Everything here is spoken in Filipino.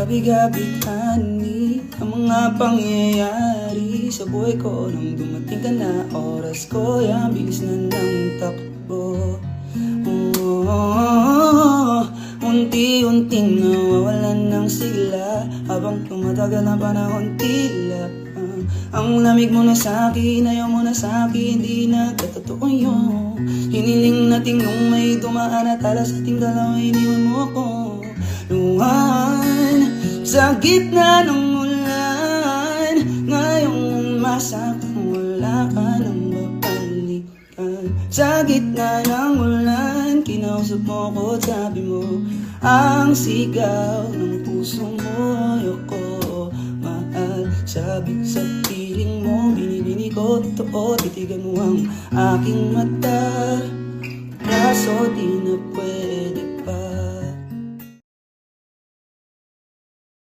gabi-gabi honey, ang mga pangyayari sa buhay ko. Nang dumating ka na, oras ko yan, bilis na ng takbo. Unti-unting nawawalan ng sigla, habang tumatagal ang panahon tila ang lamig mo na sa'kin, ayaw mo na sa'kin, di nagkatotoo yun. Hiniling natin nung may dumaan at alas ating dalawa, iniwan mo ko. Luhan sa gitna ng ulan, ngayong masakang wala ka nang babalikan. Sa gitna ng ulan, kinausap mo ko at sabi mo ang sigaw ng puso mo, ayoko mahal. Sabi sa piling mo, binibini ko totoo, titigan mo ang aking mata, kaso di na pwede.